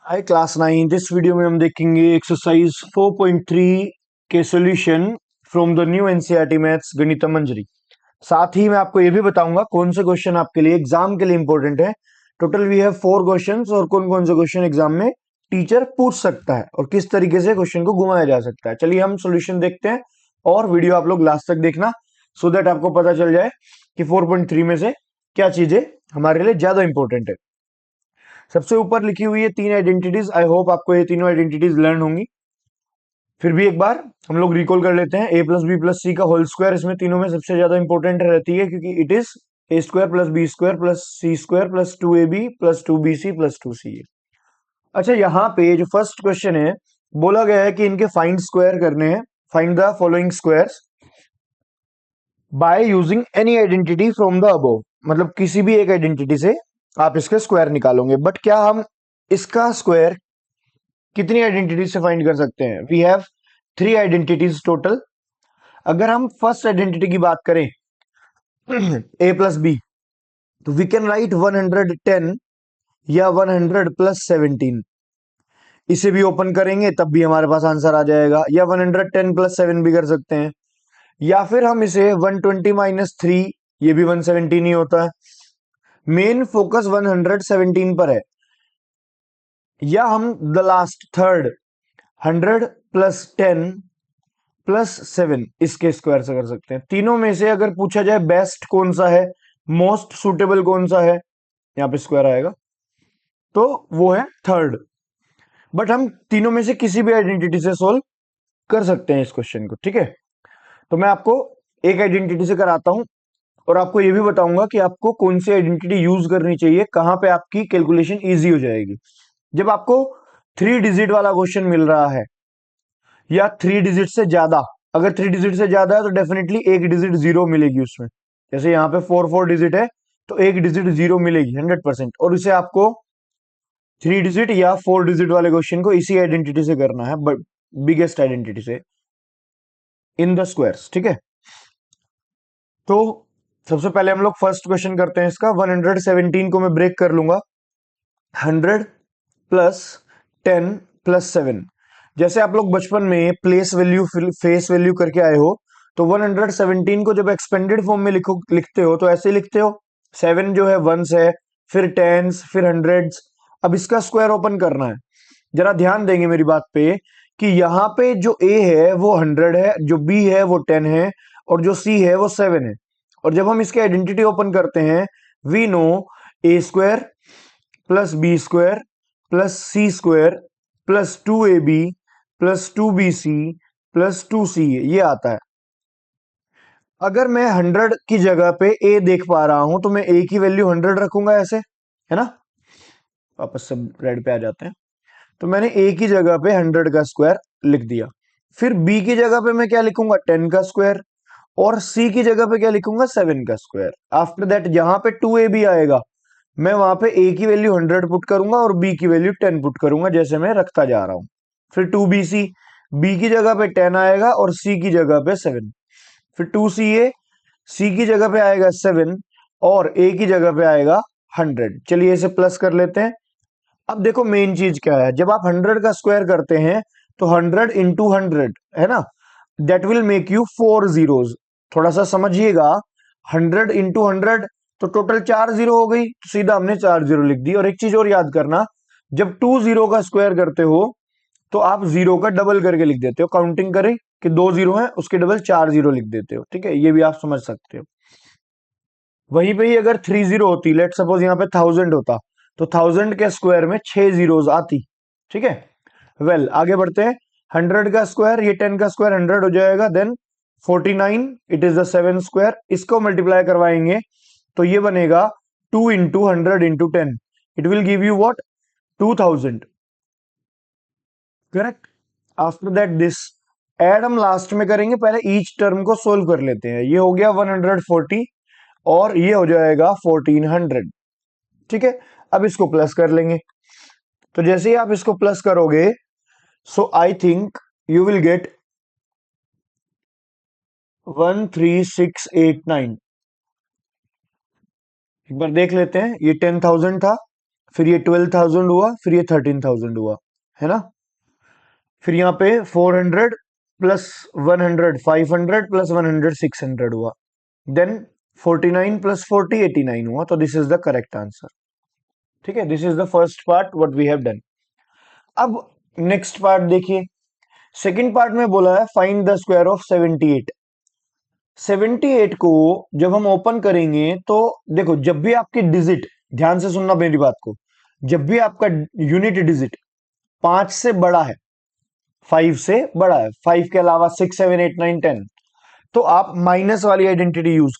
Hi class 9। This video में हम देखेंगे एक्सरसाइज 4.3 के solution from the new NCERT maths Ganitam Manjari. साथ ही मैं आपको ये भी बताऊंगा कौन से क्वेश्चन आपके लिए एग्जाम के लिए इंपॉर्टेंट है। टोटल वी हैव 4 क्वेश्चंस और कौन कौन से क्वेश्चन एग्जाम में टीचर पूछ सकता है और किस तरीके से क्वेश्चन को घुमाया जा सकता है। चलिए हम सॉल्यूशन देखते हैं और वीडियो आप लोग लास्ट तक देखना सो दैट आपको पता चल जाए कि 4.3 में से क्या चीजें हमारे लिए ज्यादा इंपॉर्टेंट है। सबसे ऊपर लिखी हुई है 3 आइडेंटिटीज। आई होप आपको ये तीनों आइडेंटिटीज लर्न होंगी। फिर भी एक बार हम लोग रिकॉल कर लेते हैं। ए प्लस बी प्लस सी का होल स्क्वायर इसमें तीनों में सबसे ज्यादा इंपॉर्टेंट रहती है क्योंकि it is a square plus B square plus c square plus 2ab plus 2bc plus 2ca। अच्छा, यहाँ पे जो फर्स्ट क्वेश्चन है बोला गया है कि इनके फाइंड स्क्वायर करने हैं। Find the following squares by using any identity from the above. मतलब किसी भी एक आइडेंटिटी से आप इसके स्क्वायर निकालोगे। बट क्या हम इसका स्क्वायर कितनी आइडेंटिटी से फाइंड कर सकते हैं? We have 3 identities total. अगर हम फर्स्ट आइडेंटिटी की बात करें ए प्लस बी, तो वी कैन राइट 110 या 100 प्लस 17। इसे भी ओपन करेंगे तब भी हमारे पास आंसर आ जाएगा, या 110 प्लस 7 भी कर सकते हैं, या फिर हम इसे 120 माइनस 3, ये भी 117 ही होता है। मेन फोकस 117 पर है। या हम the last third 100 plus 10 plus 7 इसके स्क्वायर से कर सकते हैं। तीनों में से अगर पूछा जाए बेस्ट कौन सा है, मोस्ट सुटेबल कौन सा है, यहाँ पे स्क्वायर आएगा, तो वो है थर्ड। बट हम तीनों में से किसी भी आइडेंटिटी से सोल्व कर सकते हैं इस क्वेश्चन को। ठीक है, तो मैं आपको एक आइडेंटिटी से कराता हूं और आपको ये भी बताऊंगा कि आपको कौन सी आइडेंटिटी यूज करनी चाहिए, कहां पे आपकी कैलकुलेशन इजी हो जाएगी। जब आपको 3 डिजिट वाला क्वेश्चन मिल रहा है या 3 डिजिट से ज्यादा, अगर 3 डिजिट से ज्यादा है तो डेफिनेटली एक डिजिट जीरो मिलेगी उसमें। जैसे यहाँ पे 4 डिजिट है तो एक डिजिट जीरो मिलेगी 100%। और इसे आपको 3 डिजिट या 4 डिजिट वाले क्वेश्चन को इसी आइडेंटिटी से करना है, बट बिगेस्ट आइडेंटिटी से इन द स्क्वायर्स। ठीक है, तो सबसे पहले हम लोग फर्स्ट क्वेश्चन करते हैं इसका। 117 को मैं ब्रेक कर लूंगा 100 प्लस 10 प्लस 7। जैसे आप लोग बचपन में प्लेस वैल्यू फेस वैल्यू करके आए हो, तो 117 को जब एक्सपेंडेड फॉर्म में लिखते हो तो ऐसे लिखते हो। 7 जो है वंस है, फिर टेंस, फिर हंड्रेड्स। अब इसका स्क्वायर ओपन करना है। जरा ध्यान देंगे मेरी बात पे कि यहाँ पे जो ए है वो 100 है, जो बी है वो 10 है, और जो सी है वो 7 है। और जब हम इसके आइडेंटिटी ओपन करते हैं, we know a square plus B square plus c square plus 2ab plus 2bc plus 2ca, ये आता है। अगर मैं 100 की जगह पे ए देख पा रहा हूं तो मैं ए की वैल्यू 100 रखूंगा, ऐसे है ना। वापस से रेड पे आ जाते हैं। तो मैंने ए की जगह पे 100 का स्क्वायर लिख दिया। फिर बी की जगह पे मैं क्या लिखूंगा, 10 का स्क्वायर। और सी की जगह पे क्या लिखूंगा, 7 का स्क्वायर। आफ्टर दैट जहां पे 2ab आएगा मैं वहां पे ए की वैल्यू 100 पुट करूंगा और बी की वैल्यू 10 पुट करूंगा, जैसे मैं रखता जा रहा हूं। फिर 2bc, बी की जगह पे 10 आएगा और सी की जगह पे 7। फिर 2ca, सी की जगह पे आएगा 7 और ए की जगह पे आएगा 100। चलिए इसे प्लस कर लेते हैं। अब देखो मेन चीज क्या है, जब आप 100 का स्क्वायर करते हैं तो 100 इंटू 100 है ना, that will make you 4 zeros। थोड़ा सा समझिएगा, 100 इंटू 100 तो टोटल 4 जीरो हो गई, तो सीधा हमने 4 जीरो लिख दी। और एक चीज और याद करना, जब 2 जीरो का स्क्वायर करते हो तो आप जीरो का डबल करके लिख देते हो। काउंटिंग करें कि 2 जीरो है, उसके डबल 4 जीरो लिख देते हो। ठीक है, ये भी आप समझ सकते हो। वहीं पे ही अगर 3 जीरो होती, लेट सपोज यहाँ पे 1000 होता, तो 1000 के स्क्वायर में 6 जीरोज आती। ठीक है, वेल आगे बढ़ते हैं। 100 का स्क्वायर, ये 10 का स्क्वायर 100 हो जाएगा, then 49, it is the 7 square. इसको मल्टीप्लाई करवाएंगे तो ये बनेगा 2 into 100 into 10, it will give you what, 2000। Correct. After that this add हम लास्ट में करेंगे, पहले ईच टर्म को सोल्व कर लेते हैं। ये हो गया 140 और ये हो जाएगा 1400। ठीक है, अब इसको प्लस कर लेंगे। तो जैसे ही आप इसको प्लस करोगे, so I think you will get 13689। एक बार देख लेते हैं, ये 10,000 था, फिर ये 12,000 हुआ, फिर ये 13,000 हुआ, है ना। फिर यहाँ पे 400 प्लस 100 500 प्लस 100 600 हुआ, देन 49 प्लस 40 89 हुआ। तो this is the correct answer. ठीक है, this is the first part what we have done. अब नेक्स्ट पार्ट देखिए, सेकंड पार्ट में बोला है फाइंड द स्क्वायर ऑफ 78। 78 को जब हम ओपन करेंगे तो देखो, जब भी आपकी डिजिट, ध्यान से सुनना मेरी बात को, जब भी आपका यूनिट डिजिट 5 से बड़ा है, 5 से बड़ा है, 5 के अलावा 6 7 8 9 10, तो आप माइनस वाली आइडेंटिटी यूज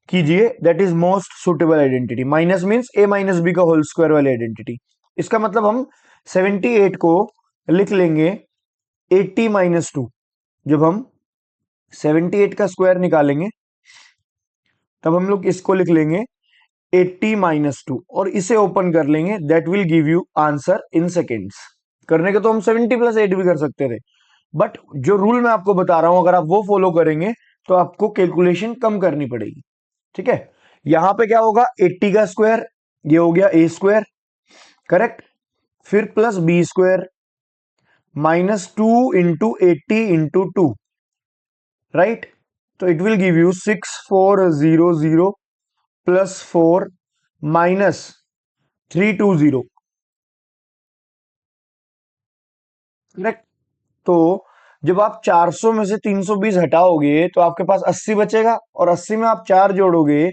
कीजिए, that is most suitable identity. Minus means a minus B का होल स्क्वायर वाली आइडेंटिटी। इसका मतलब हम 78 को लिख लेंगे 80 माइनस 2। जब हम 78 का स्क्वायर निकालेंगे तब हम लोग इसको लिख लेंगे 80 माइनस 2 और इसे ओपन कर लेंगे, that will give you answer in seconds. करने के तो हम 70 प्लस 8 भी कर सकते थे, बट जो रूल मैं आपको बता रहा हूं अगर आप वो फॉलो करेंगे तो आपको कैलकुलेशन कम करनी पड़ेगी। ठीक है, यहां पे क्या होगा, 80 का स्क्वायर, ये हो गया ए स्क्वायर, करेक्ट, फिर plus B square minus 2 into 80 into 2, right. तो it will give you 6400 plus 4 minus 320, correct. तो जब आप 400 में से 320 हटाओगे तो आपके पास 80 बचेगा, और 80 में आप 4 जोड़ोगे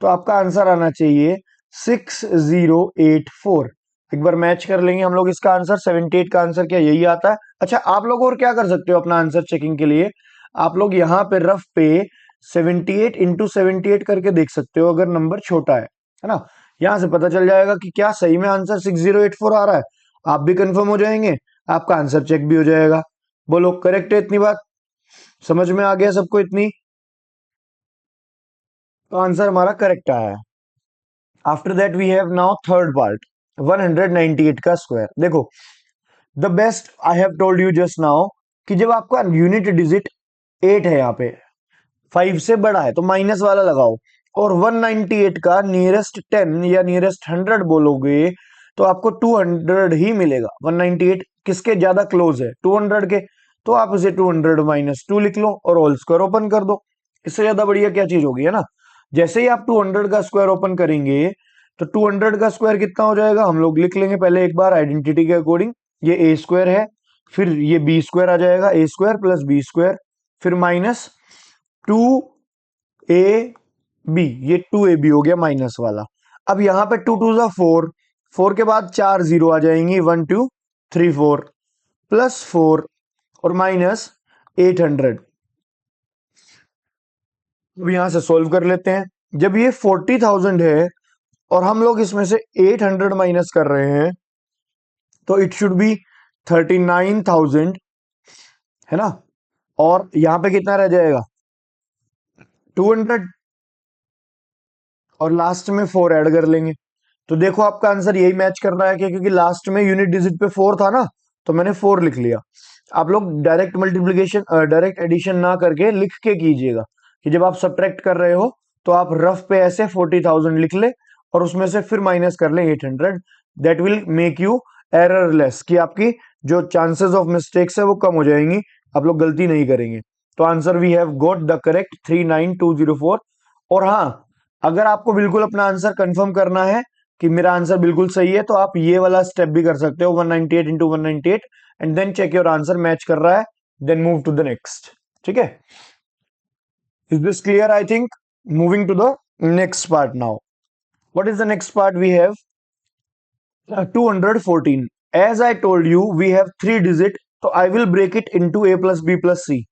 तो आपका आंसर आना चाहिए 6084। एक बार मैच कर लेंगे हम लोग इसका आंसर, 78 का आंसर क्या यही आता है। अच्छा, आप लोग और क्या कर सकते हो अपना आंसर चेकिंग के लिए, आप लोग यहाँ पे रफ पे 78 इंटू 78 करके देख सकते हो अगर नंबर छोटा है ना। यहां से पता चल जाएगा कि क्या सही में आंसर 6084 आ रहा है, आप भी कंफर्म हो जाएंगे, आपका आंसर चेक भी हो जाएगा। बोलो करेक्ट है इतनी बात, समझ में आ गया सबको इतनी? तो आंसर हमारा करेक्ट आया है। After that we have now third part, 198 का स्क्वायर। देखो, the best I have told you just now कि जब आपका यूनिट डिजिट 8 है, यहाँ पे 5 से बड़ा है तो माइनस वाला लगाओ, और 198 का नियरेस्ट 10 या नियरेस्ट 100 बोलोगे तो आपको 200 ही मिलेगा। 198 किसके ज्यादा क्लोज है, 200 के, तो आप इसे 200 माइनस 2 लिख लो और होल स्क्वायर ओपन कर दो। इससे ज्यादा बढ़िया क्या चीज होगी, है ना। जैसे ही आप 200 का स्क्वायर ओपन करेंगे तो 200 का स्क्वायर कितना हो जाएगा, हम लोग लिख लेंगे पहले एक बार आइडेंटिटी के अकॉर्डिंग। ये ए स्क्वायर है, फिर ये बी स्क्वायर आ जाएगा, a square plus B square, फिर माइनस 2ab, ये 2ab हो गया माइनस वाला। अब यहां पे 2 2 4, 4 के बाद 4 जीरो आ जाएंगी, 1 2 3 4 प्लस 4 और माइनस 800। अब यहां से सोल्व कर लेते हैं। जब ये 40,000 है और हम लोग इसमें से 800 माइनस कर रहे हैं तो इट शुड बी 39,000, है ना। और यहां पे कितना रह जाएगा, 200, और लास्ट में 4 ऐड कर लेंगे। तो देखो आपका आंसर यही मैच कर रहा है क्या, क्योंकि लास्ट में यूनिट डिजिट पे 4 था ना, तो मैंने 4 लिख लिया। आप लोग डायरेक्ट मल्टीप्लीकेशन डायरेक्ट एडिशन ना करके लिख के कीजिएगा, कि जब आप सब्ट्रैक्ट कर रहे हो तो आप रफ पे ऐसे 40,000 लिख ले और उसमें से फिर माइनस कर ले 800। That will make you errorless, कि आपकी जो चांसेस ऑफ मिस्टेक्स है वो कम हो जाएंगी, आप लोग गलती नहीं करेंगे। तो answer we have got the correct 39204। और हाँ, अगर आपको बिल्कुल अपना आंसर कंफर्म करना है कि मेरा आंसर बिल्कुल सही है, तो आप ये वाला स्टेप भी कर सकते हो, 198 into 198, and then check your answer match कर रहा है, then move to the next. ठीक है, is this clear? I think moving to the next part now. What is the next part we have? 214। As I told you we have 3 digit, तो I will break it into a plus b plus c.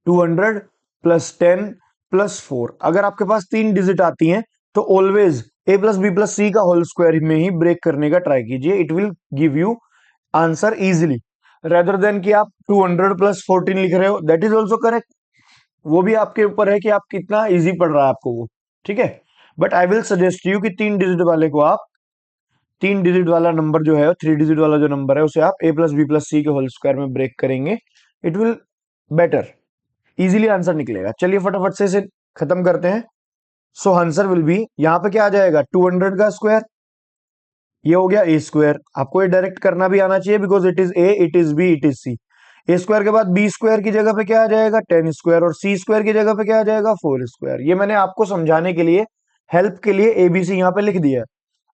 200 plus 10 plus 4, अगर आपके पास 3 digit आती हैं तो always a plus b plus c का whole square में ही break करने का ट्राई कीजिए, it will give you answer easily, rather than कि आप 200 प्लस 14 लिख रहे हो, दैट इज ऑल्सो करेक्ट। वो भी आपके ऊपर है कि आप कितना इजी पढ़ रहा है आपको वो, ठीक है। But I will suggest you कि 3 डिजिट वाले को आप, 3 डिजिट वाला नंबर जो है, 3 डिजिट वाला जो नंबर है उसे आप ए प्लस बी प्लस सी के होल स्क्वायर में ब्रेक करेंगे, it will better, easily answer निकलेगा। चलिए फटाफट से इसे खत्म करते हैं। सो आंसर विल बी, यहां पे क्या आ जाएगा, 200 का स्क्वायर ये हो गया ए स्क्वायर। आपको ये डायरेक्ट करना भी आना चाहिए because it is a, it is b, it is c. A square के बाद बी स्क्वायर की जगह पे क्या आ जाएगा 10 स्क्वायर, और सी स्क्वायर की जगह पे क्या आ जाएगा 4 स्क्वायर। ये मैंने आपको समझाने के लिए, हेल्प के लिए एबीसी यहाँ पे लिख दिया है।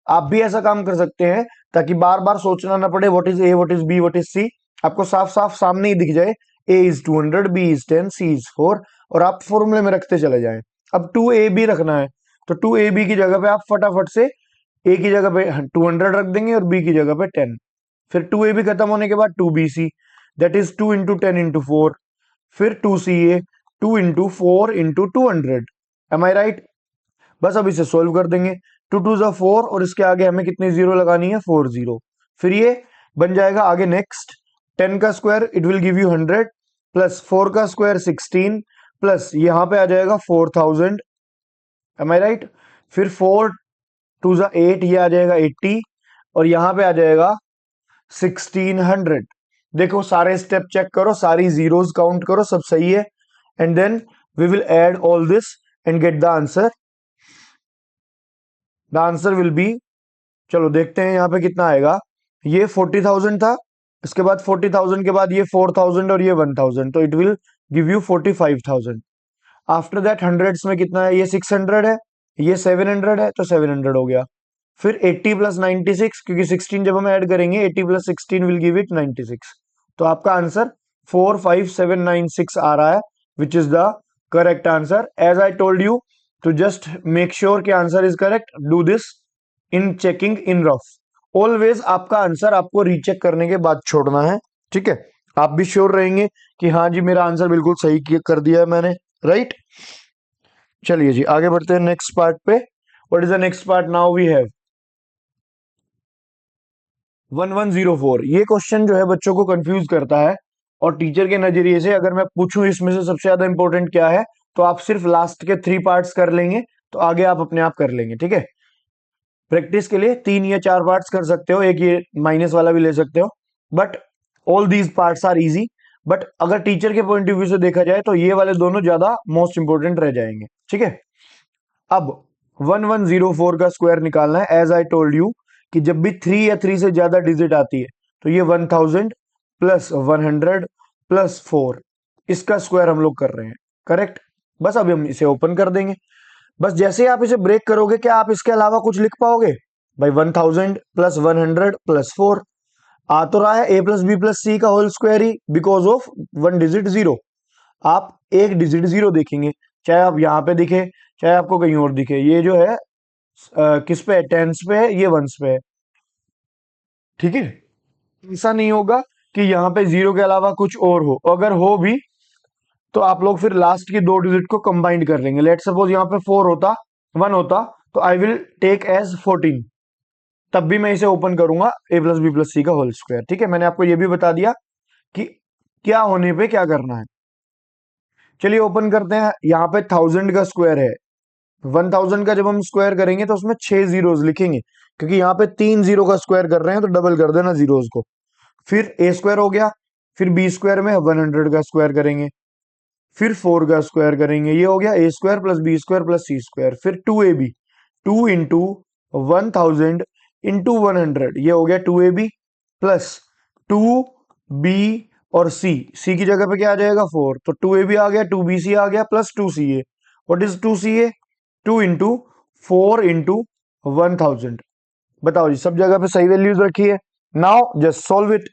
आप भी ऐसा काम कर सकते हैं ताकि बार बार सोचना ना पड़े what is a, what is b, what is c. आपको साफ साफ सामने ही दिख जाए a is 200, b is 10, c is 4, और आप फॉर्मूले में रखते चले जाएं। अब 2ab रखना है तो 2ab की जगह पे आप फटाफट से ए की जगह पे 200 रख देंगे और बी की जगह पे 10। फिर 2ab खत्म होने के बाद 2bc, that is 2 into 10 into 4। फिर 2ca, 2 इंटू 4 इंटू 200। एम आई राइट? बस अब इसे सोल्व कर देंगे। 2 2 जा 4, और इसके आगे हमें कितनी जीरो लगानी है 4 जीरो। फिर ये बन जाएगा आगे नेक्स्ट 10 का square it will give you 100, plus 4 का स्क्वायर 16, प्लस यहाँ पे आ जाएगा 4000। एम आई राइट? फिर 4 2 जा 8, ये आ जाएगा 80, और यहाँ पे आ जाएगा 1600। देखो सारे स्टेप चेक करो, सारी जीरोस काउंट करो, सब सही है। And then we will add all this and get the answer. The answer will be, चलो देखते हैं यहाँ पे कितना आएगा। ये 40,000 था, इसके बाद 40,000 के बाद ये 4,000 और ये 1,000, तो it will give you 45,000। After that hundreds में कितना है, ये 600 है, ये 700 है, तो 700 हो गया। फिर 80 प्लस 96, क्योंकि 16 जब हम ऐड करेंगे 80 प्लस 16 विल गिव इट 96। तो आपका आंसर 45796 आ रहा है, which is the correct answer. As I told you to just make sure कि answer is correct, do this in checking in rough. Always आपका आंसर आपको रीचेक करने के बाद छोड़ना है, ठीक है? आप भी श्योर रहेंगे कि हाँ जी मेरा आंसर बिल्कुल सही कर दिया है मैंने, राइट? चलिए जी आगे बढ़ते हैं नेक्स्ट पार्ट पे। What is the next part now? We have 1104। ये क्वेश्चन जो है बच्चों को कंफ्यूज करता है, और टीचर के नजरिए से अगर मैं पूछूं इसमें से सबसे ज्यादा इंपॉर्टेंट क्या है, तो आप सिर्फ लास्ट के 3 पार्ट्स कर लेंगे तो आगे आप अपने आप कर लेंगे, ठीक है? प्रैक्टिस के लिए 3 या 4 पार्ट्स कर सकते हो, एक ये माइनस वाला भी ले सकते हो, but all these parts are easy. But अगर टीचर के पॉइंट ऑफ व्यू से देखा जाए तो ये वाले दोनों ज्यादा मोस्ट इंपोर्टेंट रह जाएंगे, ठीक है? अब 1104 का स्क्वायर निकालना है। एज आई टोल्ड यू कि जब भी 3 या 3 से ज्यादा डिजिट आती है तो ये 1000 प्लस 100 प्लस 4, इसका स्क्वायर हम लोग कर रहे हैं, करेक्ट? बस अभी हम इसे ओपन कर देंगे। बस जैसे ही आप इसे ब्रेक करोगे क्या आप इसके अलावा कुछ लिख पाओगे? भाई 1000 प्लस 100 प्लस 4 आ तो रहा है a plus b plus c का होल स्क्वायर ही, because of one digit zero. आप एक डिजिट जीरो देखेंगे, चाहे आप यहाँ पे दिखे चाहे आपको कहीं और दिखे, ये जो है किस पे है, टेंस पे है, ये वंस पे है, ठीक है? ऐसा नहीं होगा कि यहाँ पे जीरो के अलावा कुछ और हो, अगर हो भी तो आप लोग फिर लास्ट की 2 डिजिट को कंबाइन कर लेंगे। लेट सपोज यहाँ पे 4 होता, 1 होता, तो आई विल टेक एज 14, तब भी मैं इसे ओपन करूंगा ए प्लस बी प्लस सी का होल स्क्वायर, ठीक है? मैंने आपको ये भी बता दिया कि क्या होने पे क्या करना है। चलिए ओपन करते हैं। यहाँ पे 1000 का स्क्वायर है, 1000 का जब हम स्क्वायर करेंगे तो उसमें 6 जीरोस लिखेंगे, क्योंकि यहाँ पे 3 जीरो का स्क्वायर कर रहे हैं तो डबल कर देना जीरोस को। फिर ए स्क्वायर हो गया, फिर बी स्क्वायर में 100 का स्क्वायर करेंगे, फिर 4 का स्क्वायर करेंगे, ये हो गया a square plus B square plus c square. फिर 2ab, 2 इंटू 1000 इंटू 100, ये हो गया 2ab प्लस 2b, और सी की जगह पे क्या आ जाएगा 4, तो 2ab आ गया, 2bc आ गया, plus 2ca। What is 2ca? 2 into 4 into 1000। बताओ जी सब जगह पे सही वैल्यूज रखी है। Now just solve it.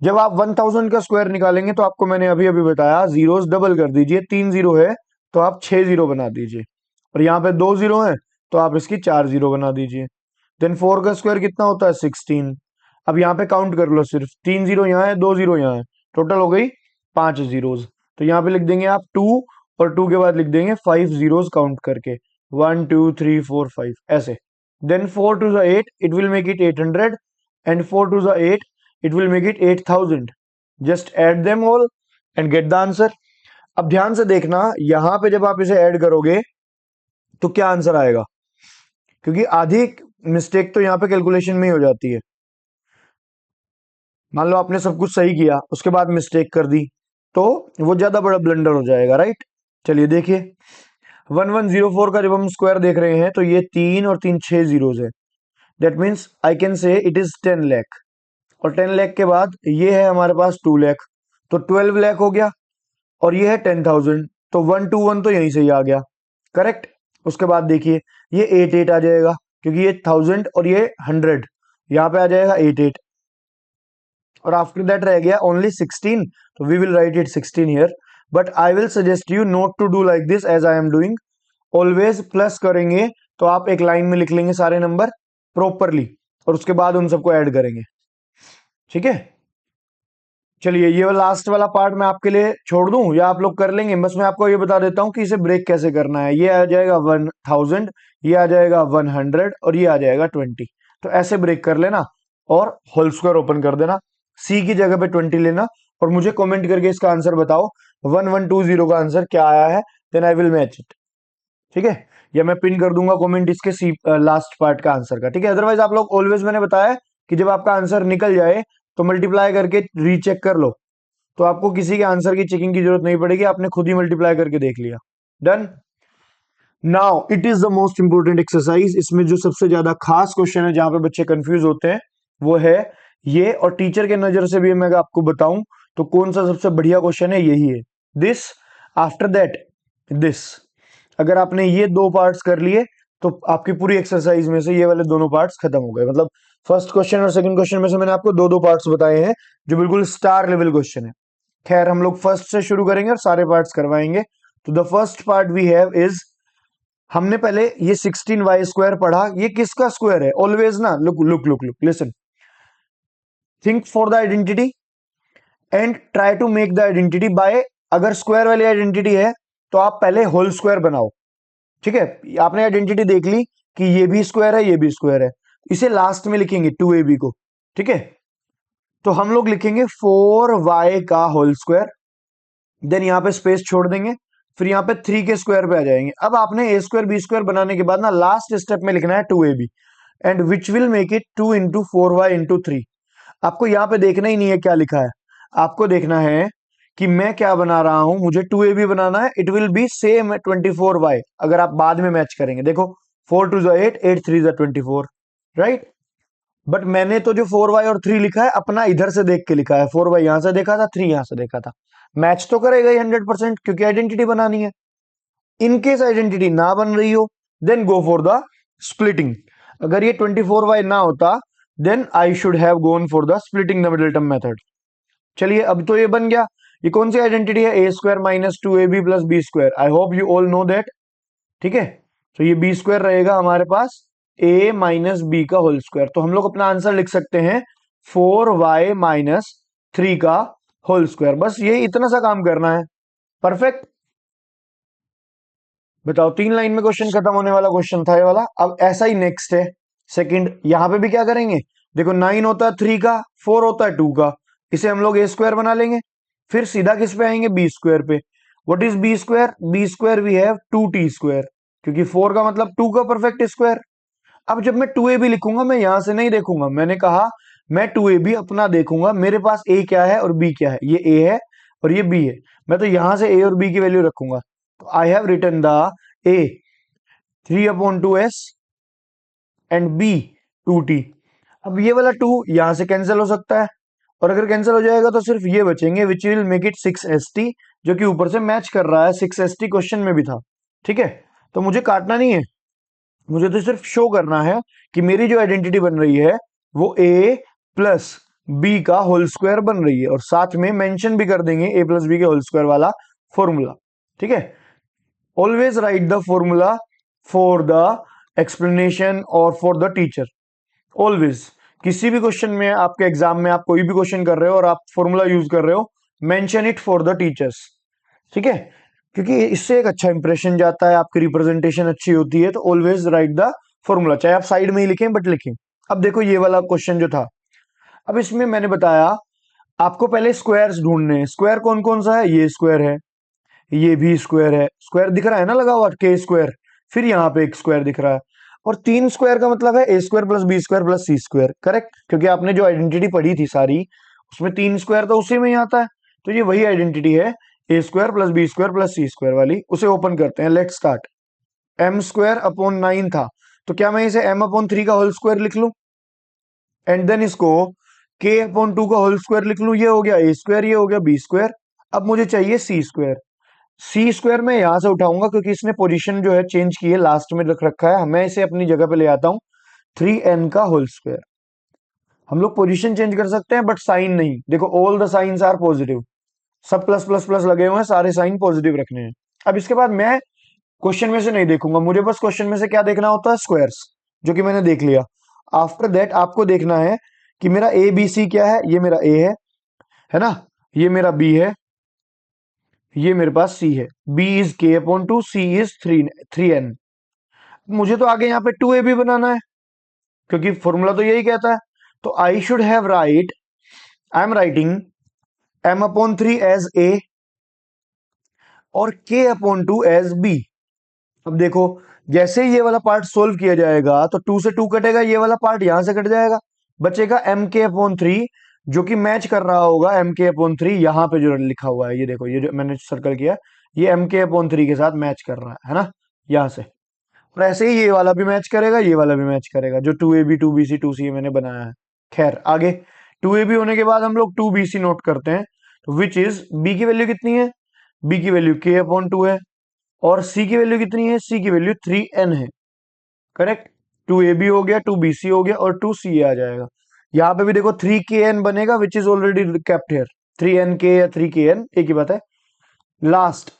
जब आप 1000 का स्क्वायर निकालेंगे तो आपको मैंने अभी अभी बताया जीरोस डबल कर दीजिए, 3 जीरो है तो आप 6 जीरो बना दीजिए, और यहाँ पे 2 जीरो है तो आप इसकी 4 जीरो बना दीजिए। देन 4 का स्क्वायर कितना होता है 16। अब यहाँ पे काउंट कर लो, सिर्फ 3 जीरो यहाँ है, 2 जीरो यहाँ है, टोटल हो गई 5 जीरोस। तो यहाँ पे लिख देंगे आप 2, और 2 के बाद लिख देंगे 5 जीरोस काउंट करके, 1 2 3 4 5 ऐसे। Then 4 to the 8 it will make it 800, and 4 to the 8 it will make it 8000। just add them all and get the answer। अब ध्यान से देखना, यहां पे जब आप इसे ऐड करोगे तो क्या आंसर आएगा, क्योंकि आधी मिस्टेक तो यहाँ पे कैलकुलेशन में ही हो जाती है। मान लो आपने सब कुछ सही किया उसके बाद मिस्टेक कर दी तो वो ज्यादा बड़ा ब्लंडर हो जाएगा, राइट? चलिए देखिए 1104 का जब हम स्क्वायर देख रहे हैं तो ये 3 और 3 6 जीरोस है, that means I can say it is 10 lakh, और 10 लाख के बाद ये है हमारे पास 2 लाख, तो 12 लाख हो गया, और ये है 10,000, तो 121 तो यहीं से ही आ गया, करेक्ट। उसके बाद देखिए ये 88 आ जाएगा, क्योंकि ये 1000 और ये 100, यहाँ पे आ जाएगा 88, और आफ्टर दैट रह गया ओनली 16, तो we will write it 16 here, but I will suggest you not to do like this as I am doing. Always plus करेंगे तो आप एक लाइन में लिख लेंगे सारे नंबर प्रॉपरली, और उसके बाद उन सबको ऐड करेंगे, ठीक है। चलिए ये लास्ट वाला पार्ट मैं आपके लिए छोड़ दूं या आप लोग कर लेंगे, बस मैं आपको ये बता देता हूं कि इसे ब्रेक कैसे करना है। ये आ जाएगा 1000, ये आ जाएगा 100, और ये आ जाएगा 20, तो ऐसे ब्रेक कर लेना और होल स्क्वायर ओपन कर देना, सी की जगह पे 20 लेना, और मुझे कमेंट करके इसका आंसर बताओ 1120 का आंसर क्या आया है, then I will match it, ठीक है। या मैं पिन कर दूंगा कमेंट इसके सी लास्ट पार्ट का आंसर का, ठीक है। अदरवाइज आप लोग ऑलवेज, मैंने बताया कि जब आपका आंसर निकल जाए तो मल्टीप्लाई करके रीचेक कर लो, तो आपको किसी के आंसर की चेकिंग की जरूरत नहीं पड़ेगी, आपने खुद ही मल्टीप्लाई करके देख लिया, done. Now it is the most important exercise, इसमें जो सबसे ज्यादा खास क्वेश्चन है जहां पे बच्चे कंफ्यूज होते हैं वो है ये, और टीचर के नजर से भी मैं अगर आपको बताऊं तो कौन सा सबसे बढ़िया क्वेश्चन है, यही है, दिस, आफ्टर दैट दिस। अगर आपने ये दो पार्ट्स कर लिए तो आपकी पूरी एक्सरसाइज में से ये वाले दोनों पार्ट्स खत्म हो गए, मतलब फर्स्ट क्वेश्चन और सेकंड क्वेश्चन में से मैंने आपको दो दो पार्ट्स बताए हैं जो बिल्कुल स्टार लेवल क्वेश्चन है। खैर हम लोग फर्स्ट से शुरू करेंगे और सारे पार्ट्स करवाएंगे। तो the first part we have is, हमने पहले ये 16y² पढ़ा, ये किसका स्क्वायर है, ऑलवेज ना, look look look look listen, think for the identity and try to make the identity by, अगर स्क्वायर वाली आइडेंटिटी है तो आप पहले होल स्क्वायर बनाओ, ठीक है। आपने आइडेंटिटी देख ली कि ये भी स्क्वायर है, ये भी स्क्वायर है, इसे लास्ट में लिखेंगे 2ab को, ठीक है। तो हम लोग लिखेंगे 4y का होल स्क्वायर, देन यहाँ पे स्पेस छोड़ देंगे, फिर यहाँ पे 3 के स्क्वायर पे आ जाएंगे। अब आपने a² b² बनाने के बाद ना लास्ट स्टेप में लिखना है 2ab, and which will make it 2 into 4y into 3। आपको यहाँ पे देखना ही नहीं है क्या लिखा है, आपको देखना है कि मैं क्या बना रहा हूं, मुझे 2ab बनाना है, it will be same 24y, अगर आप बाद में मैच करेंगे, देखो 4 2 8, 8 3 24, राइट। बट मैंने तो जो 4y और 3 लिखा है अपना इधर से देख के लिखा है, 4y यहां से देखा था, 3 यहां से देखा था, मैच तो करेगा ही 100%, क्योंकि आइडेंटिटी बनानी है। इनकेस आइडेंटिटी ना बन रही हो then go for the splitting, अगर ये 24y ना होता then I should have gone for the splitting the middle term method. चलिए अब तो ये बन गया, ये कौन सी आइडेंटिटी है, a² minus 2ab plus b², I hope you all know that, ठीक है। तो ये b² रहेगा हमारे पास a माइनस बी का होल स्क्वायर, तो हम लोग अपना आंसर लिख सकते हैं 4y माइनस 3 का होल स्क्वायर, बस ये इतना सा काम करना है, परफेक्ट। बताओ 3 लाइन में क्वेश्चन खत्म होने वाला क्वेश्चन था ये वाला। अब ऐसा ही नेक्स्ट है सेकंड, यहां पे भी क्या करेंगे, देखो 9 होता है 3 का, 4 होता है 2 का, इसे हम लोग a² बना लेंगे, फिर सीधा किस पे आएंगे, b² पे। What is b² we have 2t², क्योंकि 4 का मतलब 2 का परफेक्ट स्क्वायर। अब जब मैं 2ab लिखूंगा मैं यहां से नहीं देखूंगा, मैंने कहा मैं 2ab अपना देखूंगा, मेरे पास a क्या है और b क्या है, ये a है और ये b है, मैं तो यहां से a और b की वैल्यू रखूंगा। तो I have written the a 3/2s and b 2t। अब ये वाला 2 यहां से कैंसिल हो सकता है, और अगर कैंसिल हो जाएगा तो सिर्फ ये बचेंगे, which will make it 6st, जो कि ऊपर से मैच कर रहा है, 6st क्वेश्चन में भी था, ठीक है। तो मुझे काटना नहीं है, मुझे तो सिर्फ शो करना है कि मेरी जो आइडेंटिटी बन रही है वो a प्लस बी का होल स्क्वायर बन रही है, और साथ में मेंशन भी कर देंगे a प्लस बी के होल स्क्वायर वाला फॉर्मूला, ठीक है। Always right the formula for the explanation और फॉर द टीचर, ऑलवेज। किसी भी क्वेश्चन में आपके एग्जाम में आप कोई भी क्वेश्चन कर रहे हो और आप फॉर्मूला यूज कर रहे हो, mention it for the teachers, ठीक है, क्योंकि इससे एक अच्छा इंप्रेशन जाता है, आपकी रिप्रेजेंटेशन अच्छी होती है। तो ऑलवेज राइट द फॉर्मूला, चाहे आप साइड में ही लिखें बट लिखें। अब देखो ये वाला क्वेश्चन जो था, अब इसमें मैंने बताया आपको पहले स्क्वायर्स ढूंढने हैं, स्क्वायर कौन कौन सा है, ये स्क्वायर है, ये भी स्क्वायर है, स्क्वायर दिख रहा है ना लगा हुआ k², फिर यहाँ पे एक स्क्वायर दिख रहा है, और 3 स्क्वायर का मतलब है a² plus b² plus c², correct, क्योंकि आपने जो आइडेंटिटी पढ़ी थी सारी उसमें 3 स्क्वायर तो उसी में ही आता है, तो ये वही आइडेंटिटी है a² plus b² plus c² वाली। उसे ओपन करते हैं, लेट स्टार्ट। m² अपॉन 9 था, तो क्या मैं इसे m अपॉन 3 का होल स्क्वायर लिख लूं एंड देन इसको k अपॉन 2 का होल स्क्वायर लिख लूं? ये हो गया a स्क्वायर, ये हो गया b स्क्वायर। अब मुझे चाहिए c स्क्वायर। सी स्क्वायर मैं यहां से उठाऊंगा क्योंकि इसने पोजीशन जो है चेंज की है, लास्ट में रख रखा है। मैं इसे अपनी जगह पे ले आता हूं, 3n का होल स्क्वायर। हम लोग पोजीशन चेंज कर सकते हैं बट साइन नहीं। देखो all the signs are positive, सब प्लस प्लस प्लस लगे हुए हैं, सारे साइन पॉजिटिव रखने हैं। अब इसके बाद मैं क्वेश्चन में से नहीं देखूंगा, मुझे बस क्वेश्चन में से क्या देखना होता है? स्क्वायर्स, जो कि मैंने देख लिया। आफ्टर दैट आपको देखना है कि मेरा ए बी सी क्या है। ये मेरा ए है ना, ये मेरा बी है, ये मेरे पास सी है। बी इज के अपॉन 2, सी इज 3n। मुझे तो आगे यहाँ पे 2a भी बनाना है क्योंकि फॉर्मूला तो यही कहता है। तो I should have write, I am writing m upon 3 as a और k अपॉन 2 एज b। अब देखो, जैसे ही ये वाला पार्ट सोल्व किया जाएगा तो 2 से 2 कटेगा, ये वाला पार्ट यहां से कट जाएगा, बचेगा एम के अपॉन 3, जो कि मैच कर रहा होगा एम के अपॉन 3 यहां पे जो लिखा हुआ है। ये देखो, ये जो मैंने सर्कल किया, ये एम के अपॉन 3 के साथ मैच कर रहा है ना, यहां से। और ऐसे ही ये वाला भी मैच करेगा, ये वाला भी मैच करेगा, जो 2ab 2bc 2ca मैंने बनाया है। खैर आगे, 2ab होने के बाद हम लोग 2bc नोट करते हैं। तो विच इज, b की वैल्यू कितनी है? b की वैल्यू k अपॉन 2 है, और c की वैल्यू कितनी है? c की वैल्यू 3n है। करेक्ट। 2ab हो गया, 2bc हो गया, और 2ca आ जाएगा। यहां पे भी देखो 3kn बनेगा, which is already kept here. 3nk या 3kn एक ही बात है। लास्ट,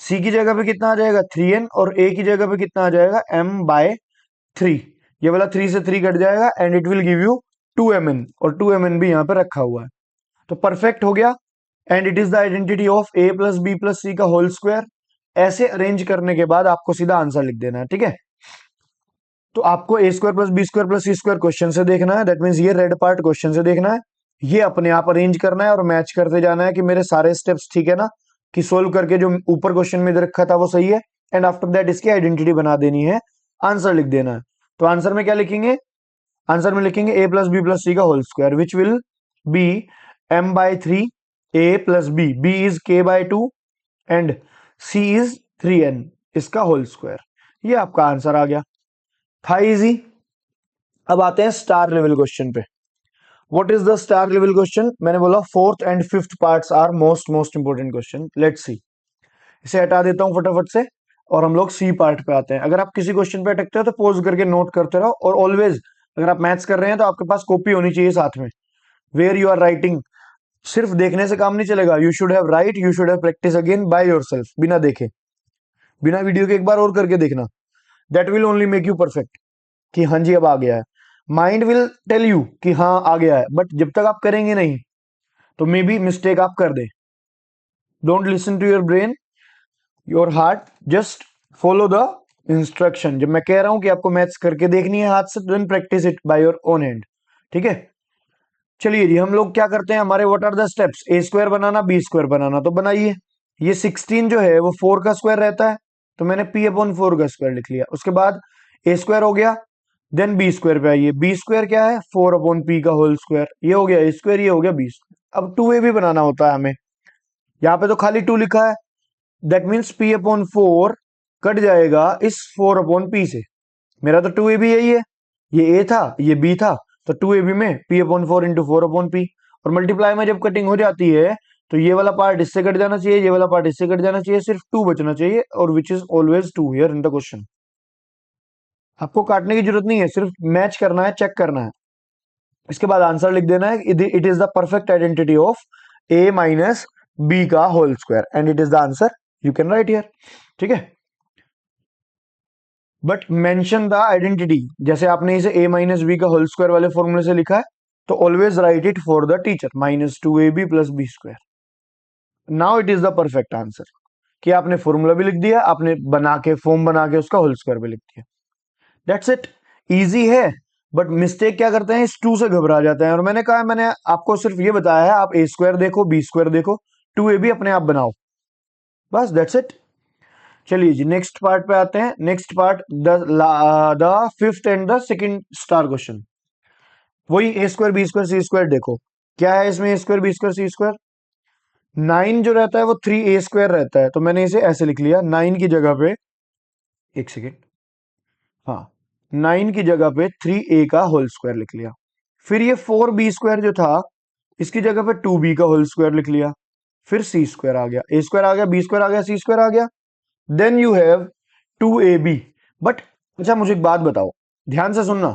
c की जगह पे कितना आ जाएगा? 3n, और a की जगह पे कितना आ जाएगा? m/3। ये वाला 3 से 3 कट जाएगा and it will give you 2mn, और 2mn भी यहाँ पे रखा हुआ है। तो परफेक्ट हो गया। And it is the identity of a plus b plus c का होल स्क्वायर। ऐसे अरेंज करने के बाद आपको सीधा आंसर लिख देना है, ठीक है। तो आपको a square plus B square plus c square question से देखना है, दैट मीन्स ये रेड पार्ट क्वेश्चन से देखना है। ये अपने आप अरेंज करना है और मैच करते जाना है कि मेरे सारे स्टेप्स ठीक है ना, कि सोल्व करके जो ऊपर क्वेश्चन में दे रखा था वो सही है। एंड आफ्टर दैट इसकी आइडेंटिटी बना देनी है, आंसर लिख देना है। तो आंसर में क्या लिखेंगे? आंसर में लिखेंगे a plus b plus c का whole square, which will be m/3 a plus b is k/2 and c is 3n, इसका होल स्क्वायर। ये आपका आंसर आ गया, था इजी। अब आते हैं स्टार लेवल क्वेश्चन पे। What is the star level question? मैंने बोला fourth and fifth parts are most important question. Let's see, इसे हटा देता हूं फटाफट से और हम लोग सी पार्ट पे आते हैं। अगर आप किसी क्वेश्चन पे अटकते हो तो पॉज करके नोट करते रहो, और ऑलवेज अगर आप मैथ्स कर रहे हैं तो आपके पास कॉपी होनी चाहिए साथ में, वेयर यू आर राइटिंग। सिर्फ देखने से काम नहीं चलेगा, you should have right, you should have practice again by yourself, बिना देखे, बिना वीडियो के एक बार और करके देखना। That will only make you perfect, कि हाँ जी अब आ गया है। माइंड विल टेल यू कि हाँ आ गया है, बट जब तक आप करेंगे नहीं तो मे बी मिस्टेक आप कर दे। Don't listen to your brain, your heart, just follow the instruction. जब मैं कह रहा हूं कि आपको मैथ्स करके देखनी है हाथ से, then practise it by your own hand, ठीक है। चलिए जी, हम लोग क्या करते हैं, हमारे what are the steps? A square बनाना, बी स्क्वायर बनाना, तो बनाइए। ये 16 जो है वो 4 का स्क्वायर रहता है, तो मैंने p अपॉन 4 का स्क्वायर लिख लिया। उसके बाद ए स्क्वायर हो गया, देन बी स्क्वायर पे आइए। बी स्क्वायर क्या है? 4 अपॉन p का होल स्क्वायर। ये हो गया ए स्क्वायर, ये हो गया बी स्क्वायर। अब 2a भी बनाना होता है हमें, यहाँ पे तो खाली 2 लिखा है, that means p upon 4 cut जाएगा इस 4 अपॉन p से। मेरा तो 2a भी यही है, ये a था ये b था, तो 2ab में p upon 4 into 4 upon p। और मल्टीप्लाई में जब कटिंग हो जाती है तो ये वाला पार्ट इससे कट जाना चाहिए, ये वाला पार्ट इससे कट जाना चाहिए, सिर्फ 2 बचना चाहिए, और which is always 2 here in the question. आपको काटने की जरूरत नहीं है, सिर्फ मैच करना है, चेक करना है। इसके बाद आंसर लिख देना है, it is the perfect identity of a minus B का whole square, and it is the answer, you can write here, ठीक है। बट मेंशन द आइडेंटिटी, जैसे आपने इसे a माइनस बी का होल स्क्वायर वाले फॉर्मूले से लिखा है, तो always write it for the teacher, -2ab plus B square. Now it is the perfect answer, कि आपने फॉर्मूला भी लिख दिया, आपने बना के फॉर्म बना के उसका होल स्क्वायर भी लिख दिया। दैट्स इट, इजी है। बट मिस्टेक क्या करते हैं, इस 2 से घबरा जाते हैं। और मैंने कहा, मैंने आपको सिर्फ ये बताया है, आप ए स्क्वायर देखो, बी स्क्वायर देखो, 2a भी अपने आप बनाओ, बस दैट्स इट। चलिए जी, नेक्स्ट पार्ट पे आते हैं। Next part, the fifth and the second star question. वही ए स्क्वायर बी स्क्वायर सी स्क्वायर। देखो क्या है इसमें, ए स्क्वायर बी स्क्वायर सी स्क्वायर। 9 जो रहता है वो 3a स्क्वायर रहता है, तो मैंने इसे ऐसे लिख लिया 9 की जगह पे, एक सेकेंड, हाँ 9 की जगह पे 3a का होल स्क्वायर लिख लिया। फिर ये 4b² जो था इसकी जगह पे 2b का होल स्क्वायर लिख लिया। फिर सी स्क्वायर आ गया, ए स्क्वायर आ गया, बी स्क्वायर आ गया, सी स्क्वायर आ गया। Then you have 2ab। But अच्छा मुझे एक बात बताओ, ध्यान से सुनना।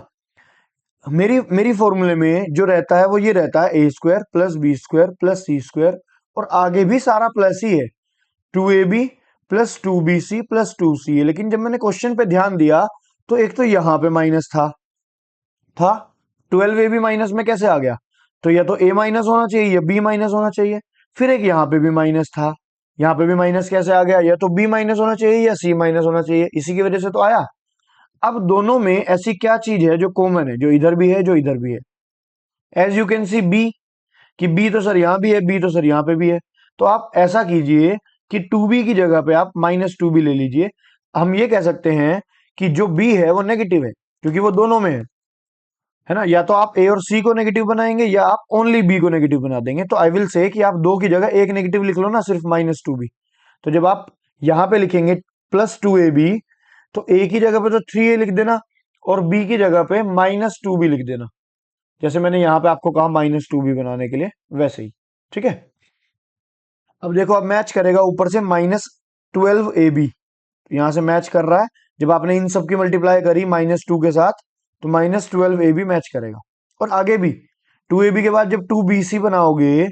मेरी मेरी फॉर्मूले में जो रहता है वो ये रहता है, a square plus B square plus c square, और आगे भी सारा प्लस ही है, 2ab plus 2bc plus 2c है। लेकिन जब मैंने क्वेश्चन पे ध्यान दिया तो एक तो यहां पे माइनस था 12ab माइनस में कैसे आ गया? तो या तो a माइनस होना चाहिए या b माइनस होना चाहिए। फिर एक यहाँ पे भी माइनस था, यहाँ पे भी माइनस कैसे आ गया? या तो b माइनस होना चाहिए या c माइनस होना चाहिए, इसी की वजह से तो आया। अब दोनों में ऐसी क्या चीज है जो कॉमन है, जो इधर भी है जो इधर भी है? As you can see b, कि बी तो सर यहां भी है, बी तो सर यहां पे भी है। तो आप ऐसा कीजिए कि 2b की जगह पे आप -2b ले लीजिए। हम ये कह सकते हैं कि जो b है वो नेगेटिव है, क्योंकि वो दोनों में है ना। या तो आप ए और सी को नेगेटिव बनाएंगे या आप ओनली बी को नेगेटिव बना देंगे। तो आई विल से कि आप दो की जगह एक नेगेटिव लिख लो ना, सिर्फ -2b। तो जब आप यहां पे लिखेंगे +2ab, तो ए की जगह पे तो 3a लिख देना और बी की जगह पे -2b लिख देना, जैसे मैंने यहां पे आपको कहा -2b बनाने के लिए, वैसे ही। ठीक है। अब देखो, अब मैच करेगा ऊपर से -12ab, यहां से मैच कर रहा है। जब आपने इन सब की मल्टीप्लाई करी -2 के साथ तो -12ab मैच करेगा। और आगे भी 2ab के बाद जब 2bc बनाओगे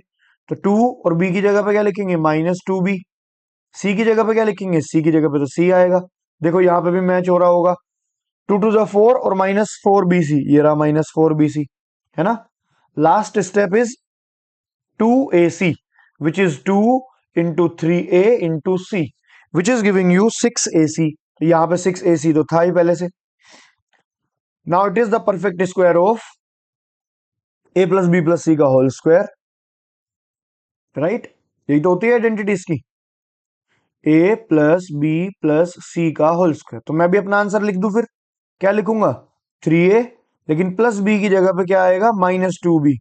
तो 2 और b की जगह पे क्या लिखेंगे? -2b। सी की जगह पे क्या लिखेंगे? सी की जगह पे तो सी आएगा। देखो यहां पे भी मैच हो रहा होगा, 2 to the 4 और -4bc, ये रहा -4bc, है ना। Last step is 2ac, which is 2 into 3a into c, which is giving you 6ac। तो यहां पे 6ac तो था ही पहले से। Now it is the perfect square of a plus b plus c का होल स्क्वायर, राइट। यही तो होती है आइडेंटिटी इसकी, a plus b plus c का होल स्क्वायर। तो मैं भी अपना आंसर लिख दूं, फिर क्या लिखूंगा? 3a, लेकिन प्लस बी की जगह पे क्या आएगा? -2b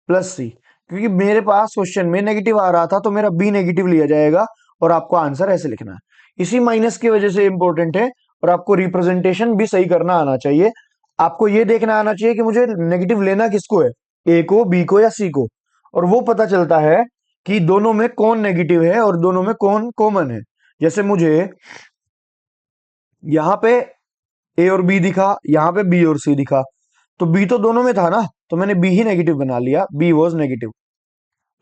प्लस सी, क्योंकि मेरे पास क्वेश्चन में नेगेटिव आ रहा था तो मेरा b नेगेटिव लिया जाएगा और आपको आंसर ऐसे लिखना है। इसी माइनस की वजह से इंपॉर्टेंट है, और आपको रिप्रेजेंटेशन भी सही करना आना चाहिए। आपको ये देखना आना चाहिए कि मुझे नेगेटिव लेना किसको है, ए को, बी को या सी को। और वो पता चलता है कि दोनों में कौन नेगेटिव है और दोनों में कौन कॉमन है। जैसे मुझे यहां पे ए और बी दिखा, यहां पे बी और सी दिखा, तो बी तो दोनों में था ना, तो मैंने बी ही नेगेटिव बना लिया, बी वॉज नेगेटिव।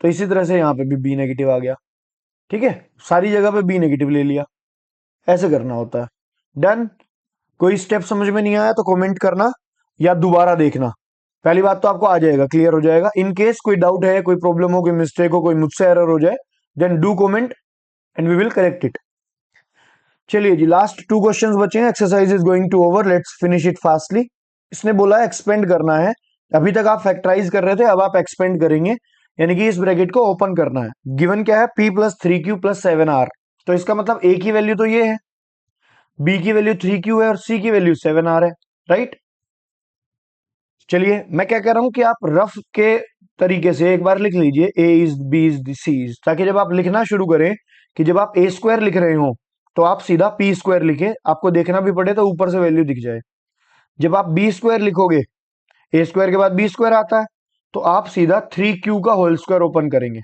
तो इसी तरह से यहां पे भी बी नेगेटिव आ गया। ठीक है, सारी जगह पे बी नेगेटिव ले लिया, ऐसे करना होता है। डन। कोई स्टेप समझ में नहीं आया तो कमेंट करना या दोबारा देखना। पहली बात तो आपको आ जाएगा, क्लियर हो जाएगा। इन केस कोई डाउट है, कोई प्रॉब्लम हो, कोई मिस्टेक हो, कोई मुझसे एरर हो जाए, then do comment and we will correct it. चलिए जी, लास्ट 2 क्वेश्चंस बचे हैं। Exercise is going to over, let's finish it fastly. इसने बोला है एक्सपेंड करना है। अभी तक आप फैक्टराइज कर रहे थे, अब आप एक्सपेंड करेंगे, यानी कि इस ब्रैकेट को ओपन करना है। गिवन क्या है? p plus 3q plus 7r। तो इसका मतलब a की वैल्यू तो ये है, b की वैल्यू 3q है और c की वैल्यू 7r है, राइट। चलिए, मैं क्या कह रहा हूं कि आप रफ के तरीके से एक बार लिख लीजिए a is, b is, c is, ताकि जब आप लिखना शुरू करें, कि जब आप a स्क्वायर लिख रहे हो तो आप सीधा p स्क्वायर लिखे, आपको देखना भी पड़े तो ऊपर से वैल्यू दिख जाए। जब आप b स्क्वायर लिखोगे, a स्क्वायर के बाद b स्क्वायर आता है, तो आप सीधा 3q का होल स्क्वायर ओपन करेंगे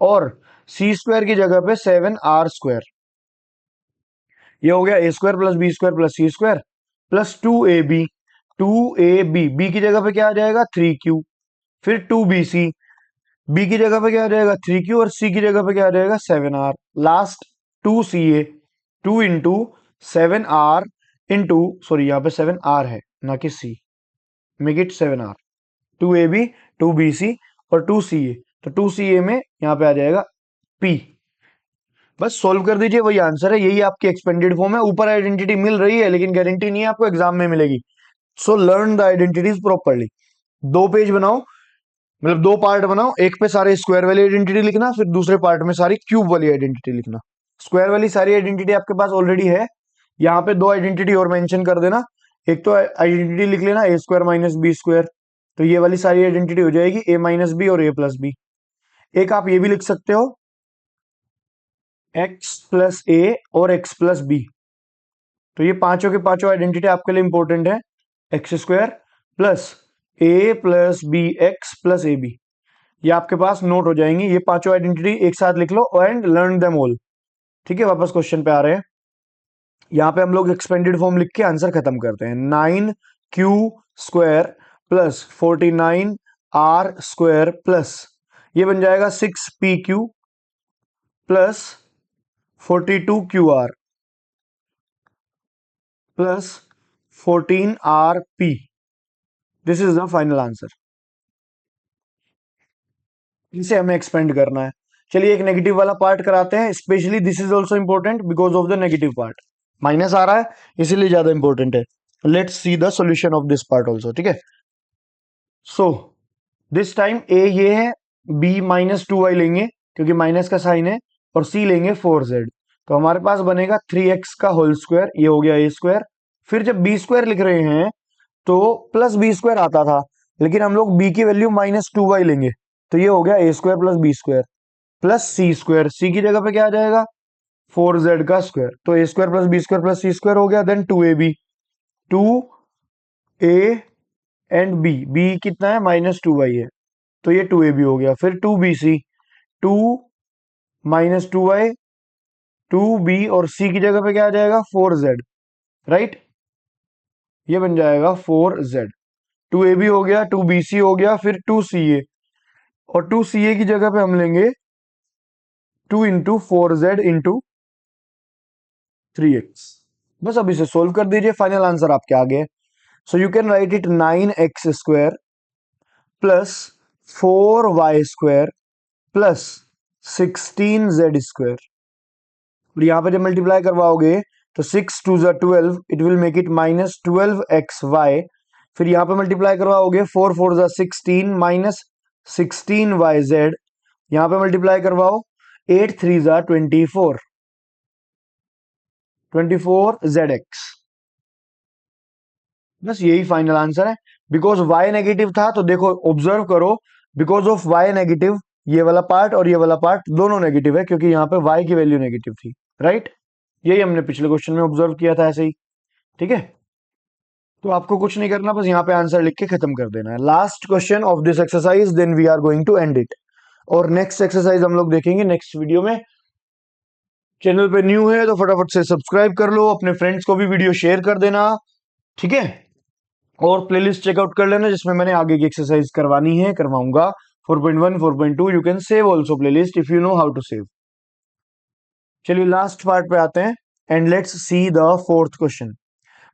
और c स्क्वायर की जगह पे 7r स्क्वायर। ये हो गया a square plus B square plus c square plus 2ab। 2ab, b की जगह पे क्या आ जाएगा? 3q। फिर 2bc, b की जगह पे क्या आ जाएगा? 3q, और c की जगह पे क्या आ जाएगा? 7r। Last 2ca, 2 into 7r into, sorry यहाँ पे 7r है ना कि c, make it 7r। 2ab, 2bc और 2ca, तो 2ca में यहाँ पे आ जाएगा p। बस सोल्व कर दीजिए, वही आंसर है, यही आपकी एक्सपेंडेड फॉर्म है। ऊपर आइडेंटिटी मिल रही है लेकिन गारंटी नहीं है आपको एग्जाम में मिलेगी। So learn the identities properly. 2 page बनाओ, मतलब 2 पार्ट बनाओ, एक पे सारे स्क्वायर वाली आइडेंटिटी लिखना, फिर दूसरे पार्ट में सारी क्यूब वाली आइडेंटिटी लिखना। स्क्वायर वाली सारी आइडेंटिटी आपके पास ऑलरेडी है, यहाँ पे 2 आइडेंटिटी और मेंशन कर देना। एक तो आइडेंटिटी लिख लेना ए स्क्वायर माइनस बी स्क्वायर, तो ये वाली सारी आइडेंटिटी हो जाएगी ए माइनस बी और ए प्लस बी। एक आप ये भी लिख सकते हो, एक्स प्लस ए और एक्स प्लस बी, तो ये पांचों के पांचों आइडेंटिटी आपके लिए इंपॉर्टेंट है। X square plus a plus b x plus a b, ये आपके पास नोट हो जाएंगी। ये पांचों आइडेंटिटी एक साथ लिख लो एंड लर्न देम ऑल। ठीक है, वापस क्वेश्चन पे आ रहे हैं। यहाँ पे हम लोग एक्सपेंडेड फॉर्म लिख के आंसर खत्म करते हैं। 9q square plus 49r square plus ये बन जाएगा 6pq plus 42qr plus 14rp। This is the final answer. इसे हमें एक्सपेंड करना है। चलिए एक नेगेटिव वाला पार्ट कराते हैं, specially this is also important because of the negative part. Minus आ रहा है इसीलिए ज्यादा इंपॉर्टेंट है। Let's see the solution of this part also. ठीक है, सो दिस टाइम ए ये है, बी -2y लेंगे क्योंकि माइनस का साइन है, और सी लेंगे 4z। तो हमारे पास बनेगा 3x का होल स्क्वायर, ये हो गया ए स्क्वायर। फिर जब बी स्क्वायर लिख रहे हैं तो प्लस बी स्क्वायर आता था, लेकिन हम लोग बी की वैल्यू -2y लेंगे, तो ये हो गया a square plus B square plus c square. सी की जगह पे क्या आ जाएगा 4z का स्क्वायर, तो a square plus B square plus c square हो गया। Then 2ab, 2a and B कितना है -2y है, तो ये 2ab हो गया। फिर 2bc, 2 -2y 2b, और c की जगह पे क्या आ जाएगा 4z, राइट, ये बन जाएगा 4z। 2ab हो गया, 2bc हो गया, फिर 2ca, और 2ca की जगह पे हम लेंगे 2 इंटू 4z इंटू 3x। बस अब इसे सोल्व कर दीजिए, फाइनल आंसर आपके आगे है। So you can right it 9x square plus 4y square plus 16z square. और यहां पर जब मल्टीप्लाई करवाओगे तो 6 2 12, it will make it -12xy। फिर यहां पे मल्टीप्लाई करवाओगे 4 4 16 -16yz। यहां पे मल्टीप्लाई करवाओ 8 3 24 24zx। बस यही फाइनल आंसर है। बिकॉज y नेगेटिव था तो देखो ऑब्जर्व करो, बिकॉज ऑफ y नेगेटिव ये वाला पार्ट और ये वाला पार्ट दोनों नेगेटिव है, क्योंकि यहाँ पे y की वैल्यू नेगेटिव थी, राइट। यही हमने पिछले क्वेश्चन में ऑब्जर्व किया था ऐसे ही। ठीक है, तो आपको कुछ नहीं करना, बस यहाँ पे आंसर लिख के खत्म कर देना है। Last question of this exercise, then we are going to end it. और नेक्स्ट एक्सरसाइज हम लोग देखेंगे नेक्स्ट वीडियो में। चैनल पे न्यू है तो फटाफट से सब्सक्राइब कर लो, अपने फ्रेंड्स को भी वीडियो शेयर कर देना। ठीक है, और प्लेलिस्ट चेकआउट कर लेना जिसमें मैंने आगे की एक्सरसाइज करवानी है, करवाऊंगा। 4.1 4.2 you can save also playlist if you know how to save. चलिए लास्ट पार्ट पे आते हैं and let's see the fourth question.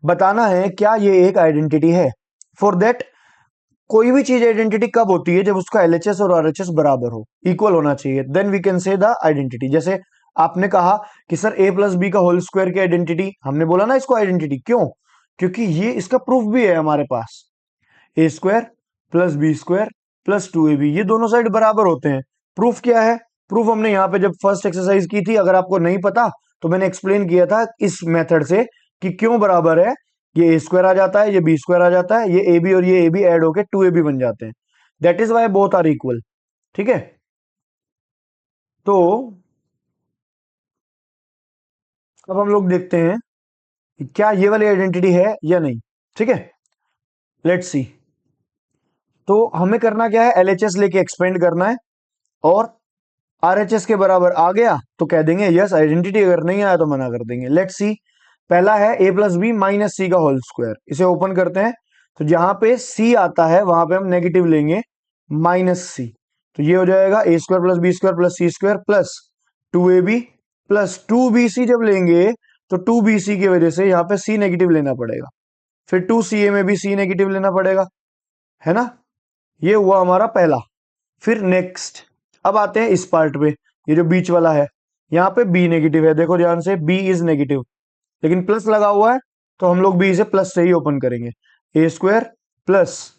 बताना है क्या ये एक आइडेंटिटी है। फॉर दैट, कोई भी चीज आइडेंटिटी कब होती है, जब उसका एलएचएस और आरएचएस बराबर हो, इक्वल होना चाहिए, then we can say the identity. जैसे आपने कहा कि सर ए प्लस बी का होल स्क्वायर की आइडेंटिटी, हमने बोला ना इसको आइडेंटिटी, क्यों, क्योंकि ये इसका प्रूफ भी है हमारे पास। A square plus B square plus 2ab, ये दोनों साइड बराबर होते हैं। प्रूफ क्या है, प्रूफ हमने यहाँ पे जब फर्स्ट एक्सरसाइज की थी, अगर आपको नहीं पता तो मैंने एक्सप्लेन किया था इस मेथड से कि क्यों बराबर है। ये ए स्क्वायर आ जाता है, ये बी स्क्वायर आ जाता है, ये ए बी और ये ए बी एड होके 2ab बन जाते हैं। That is why both are equal. ठीक है, तो अब हम लोग देखते हैं कि क्या ये वाली आइडेंटिटी है या नहीं। ठीक है, लेट्स सी। तो हमें करना क्या है, एलएचएस लेके एक्सपेंड करना है, और आरएचएस के बराबर आ गया तो कह देंगे यस आइडेंटिटी, अगर नहीं आया तो मना कर देंगे। लेट्स सी, पहला है ए प्लस बी माइनस सी का होल स्क्वायर, इसे ओपन करते हैं। तो जहां पे सी आता है वहां पे हम नेगेटिव लेंगे -c, तो ये हो जाएगा a square plus B square plus c square plus 2ab plus 2bc। जब लेंगे तो 2bc की वजह से यहाँ पे c नेगेटिव लेना पड़ेगा, फिर 2ca में भी c नेगेटिव लेना पड़ेगा, है ना। ये हुआ हमारा पहला। फिर नेक्स्ट, अब आते हैं इस पार्ट पे, ये जो बीच वाला है, यहाँ पे b नेगेटिव है, देखो ध्यान से, b इज नेगेटिव, लेकिन प्लस लगा हुआ है तो हम लोग b इसे प्लस से ही ओपन करेंगे। ए स्क्वायर प्लस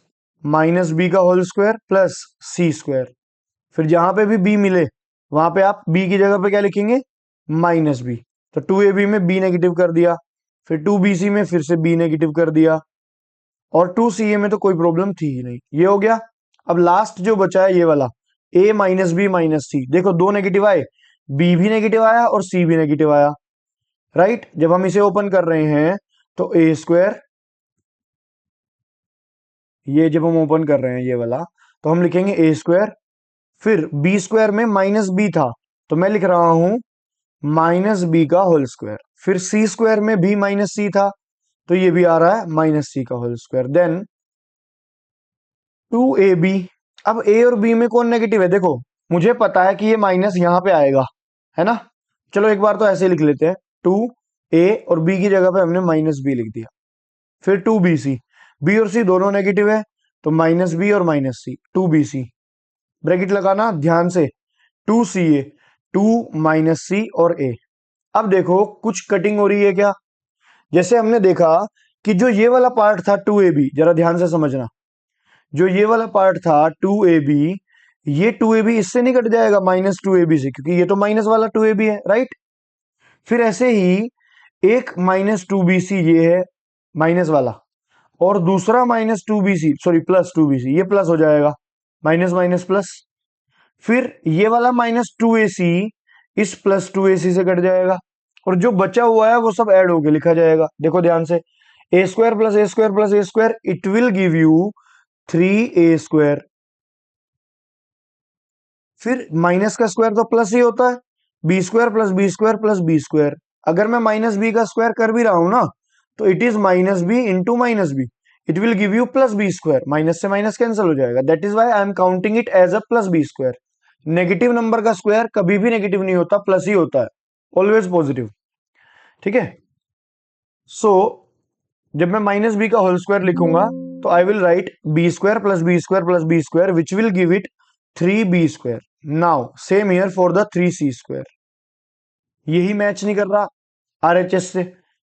माइनस बी का whole square plus c square. फिर जहां पे भी b मिले वहां पे आप b की जगह पे क्या लिखेंगे -b, तो 2ab में b नेगेटिव कर दिया, फिर 2bc में फिर से b नेगेटिव कर दिया, और 2ca में तो कोई प्रॉब्लम थी ही नहीं, ये हो गया। अब लास्ट जो बचा है ये वाला, a माइनस बी माइनस सी, देखो दो नेगेटिव आए, b भी नेगेटिव आया और c भी नेगेटिव आया, राइट। जब हम इसे ओपन कर रहे हैं तो ए स्क्वायर, ये जब हम ओपन कर रहे हैं ये वाला, तो हम लिखेंगे ए स्क्वायर, फिर बी स्क्वायर में माइनस बी था तो मैं लिख रहा हूं माइनस बी का होल स्क्वायर, फिर सी स्क्वायर में भी माइनस सी था तो ये भी आ रहा है माइनस सी का होल स्क्वायर, देन 2ab। अब ए और बी में कौन नेगेटिव है, देखो मुझे पता है कि ये माइनस यहां पे आएगा, है ना। चलो एक बार तो ऐसे लिख लेते हैं, 2a और b की जगह पे हमने माइनस बी लिख दिया, फिर 2bc, बी और सी दोनों नेगेटिव है तो माइनस बी और माइनस सी, 2bc ब्रैकेट लगाना ध्यान से, 2ca, 2 माइनस सी और a। अब देखो कुछ कटिंग हो रही है क्या, जैसे हमने देखा कि जो ये वाला पार्ट था 2ab, जरा ध्यान से समझना, जो ये वाला पार्ट था 2ab, ये 2ab इससे नहीं कट जाएगा माइनस 2ab से, क्योंकि ये तो माइनस वाला 2ab है, राइट। फिर ऐसे ही एक माइनस 2bc ये है माइनस वाला, और दूसरा minus 2bc, sorry plus 2bc, ये प्लस हो जाएगा, माइनस माइनस प्लस। फिर ये वाला माइनस 2ac इस प्लस 2ac से कट जाएगा, और जो बचा हुआ है वो सब ऐड होके लिखा जाएगा। देखो ध्यान से, a square plus a square plus a square, it will give you 3a square. फिर माइनस का स्क्वायर तो प्लस ही होता है, b square plus B square plus B square. अगर मैं माइनस बी का स्क्वायर कर भी रहा हूं ना, तो it is minus B into minus B, it will give you plus B square, minus से माइनस कैंसिल हो जाएगा, that is why I am counting it as a plus B square. Negative number का square कभी भी negative नहीं होता, plus ही होता है, ऑलवेज पॉजिटिव, ठीक है। सो जब मैं माइनस बी का होल स्क्वायर लिखूंगा तो I will write B square plus B square plus B square which will give it 3b square. Now same here for the 3c square, यही match नहीं कर रहा आरएचएस से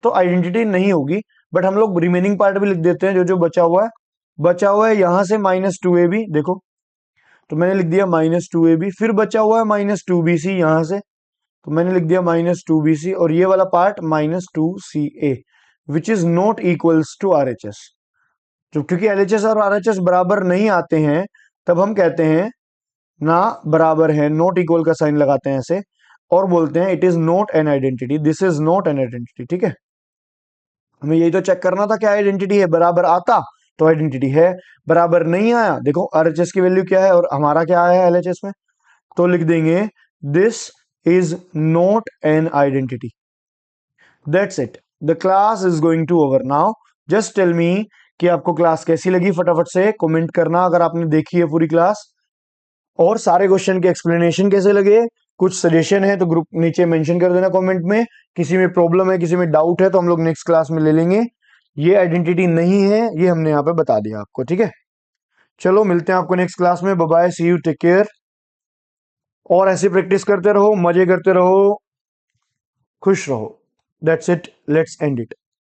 तो आइडेंटिटी नहीं होगी, बट हम लोग रिमेनिंग पार्ट भी लिख देते हैं जो जो बचा हुआ है। बचा हुआ है यहां से माइनस 2ab, देखो तो मैंने लिख दिया माइनस 2ab, फिर बचा हुआ है माइनस 2bc यहां से, तो मैंने लिख दिया माइनस 2bc, और ये वाला part minus 2ca which is not equals to RHS. तो क्योंकि एलएचएस और आरएचएस बराबर नहीं आते हैं, तब हम कहते हैं ना बराबर है, नॉट इक्वल का साइन लगाते हैं ऐसे, और बोलते हैं it is not an identity, this is not an identity, ठीक है। हमें यही तो चेक करना था क्या आइडेंटिटी है, बराबर आता तो आइडेंटिटी है, बराबर नहीं आया, देखो आरएचएस की वैल्यू क्या है और हमारा क्या आया है एलएचएस में, तो लिख देंगे this is not an identity. That's it, the class is going to over now. Just tell me कि आपको क्लास कैसी लगी, फटाफट से कमेंट करना अगर आपने देखी है पूरी क्लास, और सारे क्वेश्चन के एक्सप्लेनेशन कैसे लगे, कुछ सजेशन है तो ग्रुप नीचे मेंशन कर देना कमेंट में। किसी में प्रॉब्लम है, किसी में डाउट है, तो हम लोग नेक्स्ट क्लास में ले लेंगे। ये आइडेंटिटी नहीं है, ये हमने यहाँ पे बता दिया आपको, ठीक है। चलो मिलते हैं आपको नेक्स्ट क्लास में, bye bye, see you, take care. और ऐसी प्रैक्टिस करते रहो, मजे करते रहो, खुश रहो। That's it, let's end it.